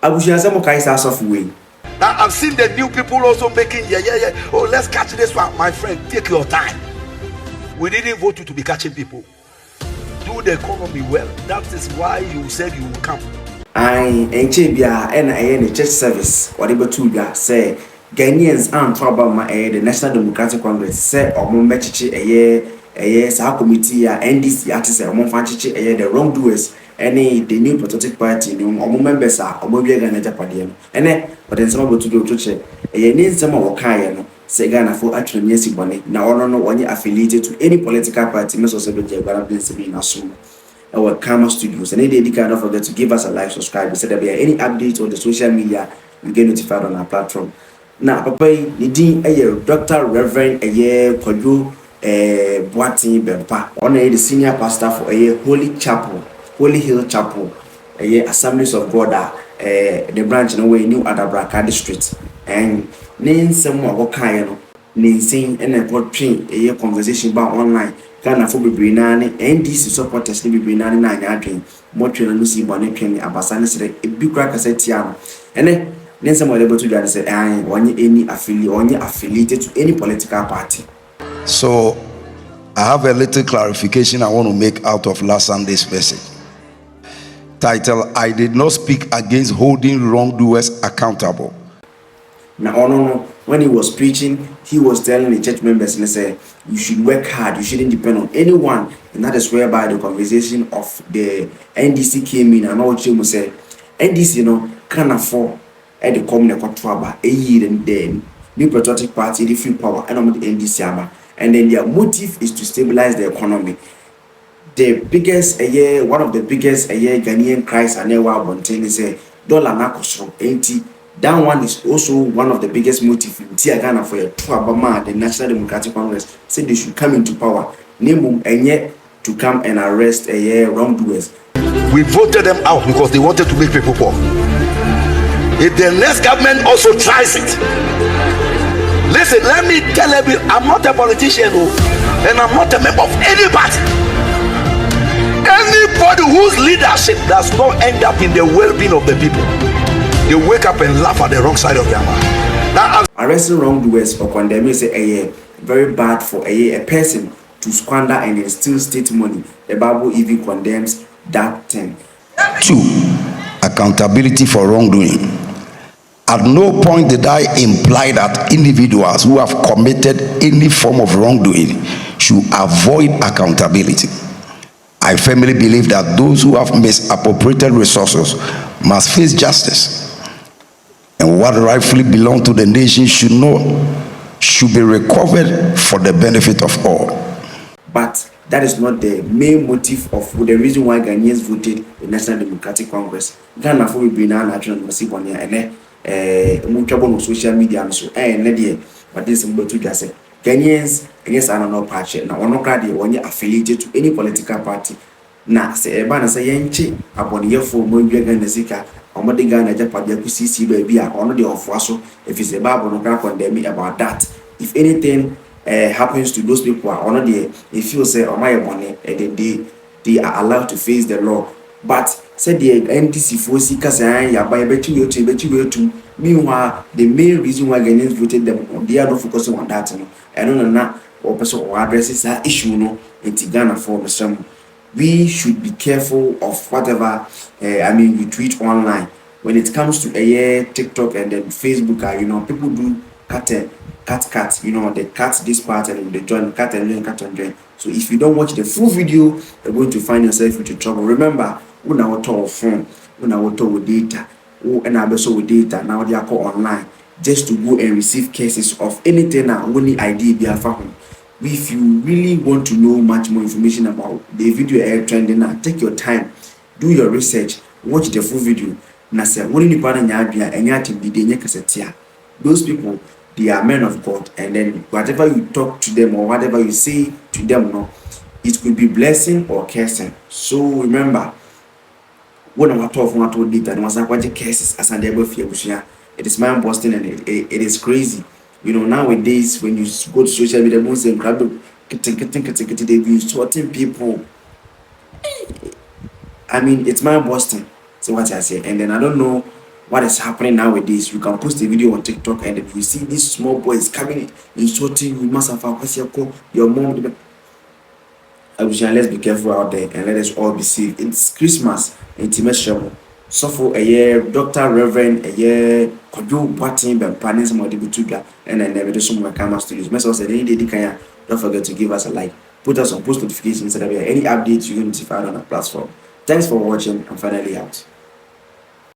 Abushiasemo Kaisa software. Now I've seen the new people also making Oh, let's catch this one, my friend. Take your time. We didn't vote you to be catching people. Do the economy well. That is why you said you will come. I Enchebia and I church service. Whatever to ya say Ghanaians aren't trouble my the National Democratic Congress say or Mombechi a year sa committee NDC artists and Monfanchi a year the wrongdoers. Any the new patriotic party no omo members are omo bia Ghana Japadie no ene but then some to do to check e need some of kai no say Ghana for actually nyesi bone na ono no onye affiliated to any political party meso se be Ghana place be na so our Kama Studios and they don't forget to give us a like, subscribe so that there are any updates on the social media you get notified on our platform. Now papa ni din Dr. Reverend Kwadwo Bempah on the senior pastor for Holy Hill Chapel, Assemblies of God, the branch in a way New Adabraka district, and name some more kind name saying and a train a conversation about online. Ghana for Brinani, NDC supporters be Brinani nine more train Lucy Bonnet train Abasana said a big cracker said Tiana. And then some able to gather said, I want any affiliated to any political party. So I have a little clarification I want to make out of last Sunday's message. Title: I did not speak against holding wrongdoers accountable. Now, no, when he was preaching, he was telling the church members and said, you should work hard, you shouldn't depend on anyone. And that is whereby the conversation of the NDC came in and all Jim said, NDC, can afford at the common trouble a year and then new patriotic party, the free power, and on the NDC. And then their motive is to stabilize the economy. The biggest one of the biggest Ghanaian crisis and ever bontain is a dollar nakosro 80. That one is also one of the biggest motives in Ghana for the National Democratic Congress said they should come into power. Name and yet to come and arrest wrongdoers. We voted them out because they wanted to make people poor. If the next government also tries it, listen, let me tell you, I'm not a politician and I'm not a member of any party. Anybody whose leadership does not end up in the well-being of the people, they wake up and laugh at the wrong side of their mouth. Now, arresting wrongdoers or condemning is very bad for a person to squander and then steal state money. The Bible even condemns that thing. 2. Accountability for wrongdoing. At no point did I imply that individuals who have committed any form of wrongdoing should avoid accountability. I firmly believe that those who have misappropriated resources must face justice. And what rightfully belongs to the nation should be recovered for the benefit of all. But that is not the main motive of the reason why Ghanaians voted the National Democratic Congress. Ghana for be now natural Masibonia and trouble on social media so but this is about to say Ghanaians are not party now one one affiliated to any political party. Now say a say yenchi upon year for more Ghana Zika. Omodi Ghana Japadia CC baby on the offer. If it's a Bible no condemn me about that. If anything happens to those people are on there, if you say my money and they are allowed to face the law. But said the NDC for Sika ya by bet you to meanwhile the main reason why Ghanaians voted them they are not focusing on that and on or person or addresses that issue in Ghana for some. We should be careful of whatever we tweet online when it comes to TikTok and then Facebook. People do cut, they cut this part and they join cut and join. So if you don't watch the full video, you're going to find yourself into trouble. Remember, when I was told phone, when I was told with data, and I also with data now they are called online just to go and receive cases of anything now only ID be a phone. If you really want to know much more information about the video trending now, take your time, do your research, watch the full video. Those people, they are men of God, and then whatever you talk to them or whatever you say to them, it could be blessing or cursing. So remember, when I talk about data, there was a cases as it is mind busting and it is crazy. Nowadays, when you go to social media, most of them they be sorting people. It's mind busting. So what I say, and then I don't know what is happening nowadays. You can post a video on TikTok and you see these small boys coming insulting you, must have your mom. Let's be careful out there and let us all be safe. It's Christmas, intimate so a year, Dr. Reverend, a year, Kwadwo Bempah, and some of the Bituga, and then never do some more camera studios. Message said, don't forget to give us a like, put us on post notifications so that any updates you can notify on our platform. Thanks for watching. I'm finally out.